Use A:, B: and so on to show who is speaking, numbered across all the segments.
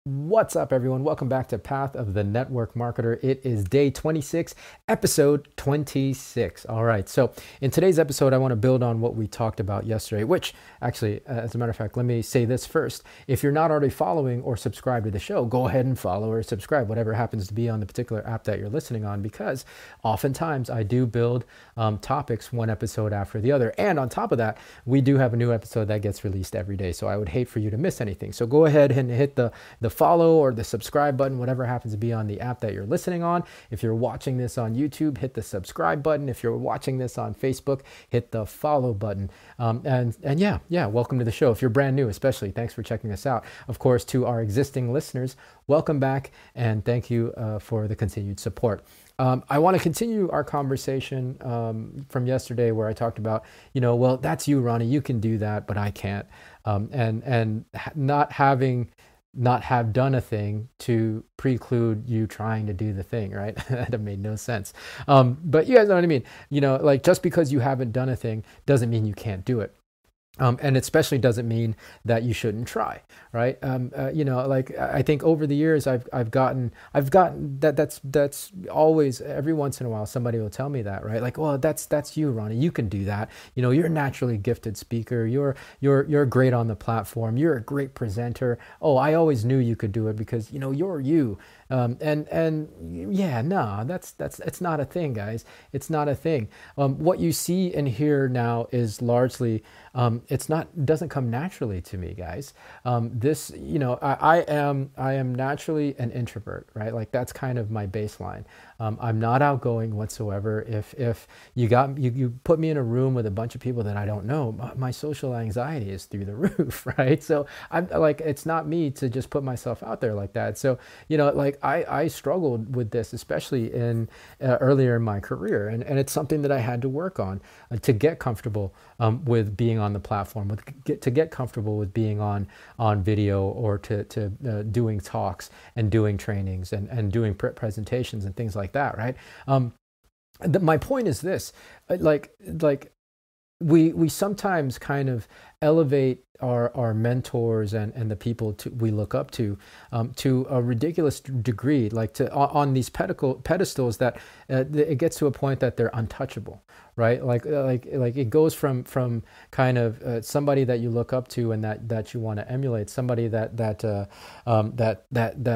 A: What's up, everyone? Welcome back to Path of the Network Marketer. It is day 26, episode 26. All right, so in today's episode, I want to build on what we talked about yesterday, which actually, as a matter of fact, let me say this first. If you're not already following or subscribed to the show, go ahead and follow or subscribe, whatever happens to be on the particular app that you're listening on, because oftentimes I do build topics one episode after the other. And on top of that, we do have a new episode that gets released every day. So I would hate for you to miss anything. So go ahead and hit the follow or the subscribe button, whatever happens to be on the app that you're listening on. If you're watching this on YouTube, hit the subscribe button. If you're watching this on Facebook, hit the follow button. And yeah, welcome to the show. If you're brand new, especially, thanks for checking us out. Of course, to our existing listeners, welcome back and thank you for the continued support. I want to continue our conversation from yesterday where I talked about, well, that's you, Ronnie, you can do that, but I can't. And not have done a thing to preclude you trying to do the thing, right? That made no sense. But you guys know what I mean. Like just because you haven't done a thing doesn't mean you can't do it. And especially doesn't mean that you shouldn't try, right? Like I think over the years I've gotten that's always, every once in a while somebody will tell me that, right? Like, well, that's you, Ronnie. You can do that. You're a naturally gifted speaker. You're great on the platform. You're a great presenter. Oh, I always knew you could do it because you're you. It's not a thing, guys. It's not a thing. What you see and hear now is largely, doesn't come naturally to me, guys. I am naturally an introvert, right? Like that's kind of my baseline. I'm not outgoing whatsoever. If you put me in a room with a bunch of people that I don't know, my social anxiety is through the roof, right? So I'm like, it's not me to just put myself out there like that. So, I struggled with this, especially in earlier in my career. And it's something that I had to work on to get comfortable with being on the platform, to get comfortable with being on video, or to doing talks and doing trainings and doing presentations and things like that, right? My point is this, we sometimes kind of elevate our mentors and the people we look up to a ridiculous degree, like on these pedestals that it gets to a point that they're untouchable, right? Like it goes from kind of somebody that you look up to and that you want to emulate, somebody that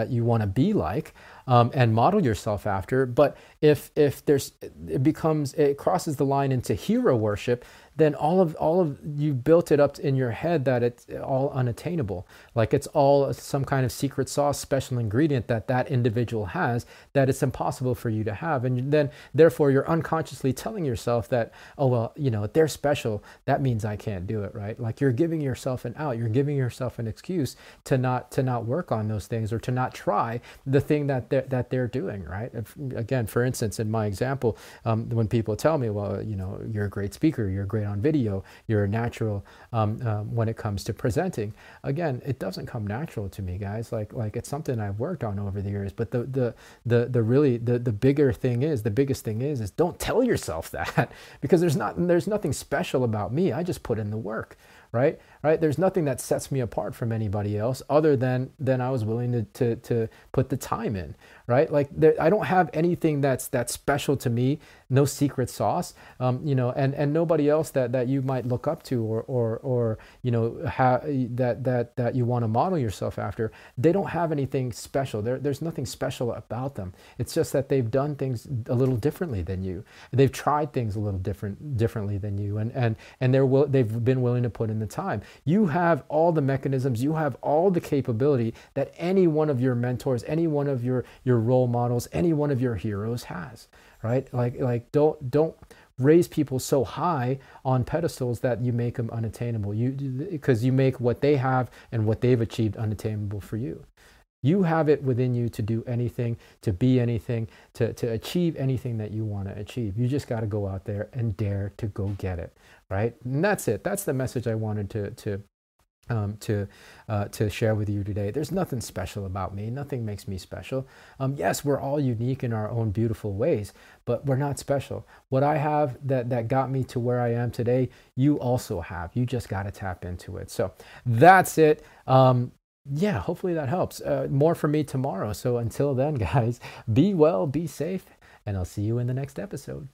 A: you want to be like, and model yourself after. But if it crosses the line into hero worship, then all of you built it up in your head that it's all unattainable. Like it's all some kind of secret sauce, special ingredient that individual has, that it's impossible for you to have. And then therefore you're unconsciously telling yourself that, oh, well, they're special. That means I can't do it, right? Like you're giving yourself an out. You're giving yourself an excuse to not work on those things, or to not try the thing that they're doing, right? Again, for instance, in my example, when people tell me, well, you're a great speaker, you're great on video, you're a natural when it comes to presenting. Again, it doesn't come natural to me, guys. Like it's something I've worked on over the years. But the biggest thing is don't tell yourself that, because there's nothing special about me. I just put in the work. Right? There's nothing that sets me apart from anybody else other than I was willing to put the time in, right? Like I don't have anything that's special to me, no secret sauce, and nobody else that you might look up to or that you want to model yourself after. They don't have anything special. There's nothing special about them. It's just that they've done things a little differently than you. They've tried things a little differently than you, and they've been willing to put in the time. You have all the mechanisms, you have all the capability that any one of your mentors, any one of your role models, any one of your heroes has, right? Like don't raise people so high on pedestals that you make them unattainable. Because you make what they have and what they've achieved unattainable for you. You have it within you to do anything, to be anything, to achieve anything that you want to achieve. You just got to go out there and dare to go get it, right? And that's it. That's the message I wanted to share with you today. There's nothing special about me. Nothing makes me special. Yes, we're all unique in our own beautiful ways, but we're not special. What I have that got me to where I am today, you also have. You just got to tap into it. So that's it. Yeah, hopefully that helps. More for me tomorrow. So until then, guys, be well, be safe, and I'll see you in the next episode.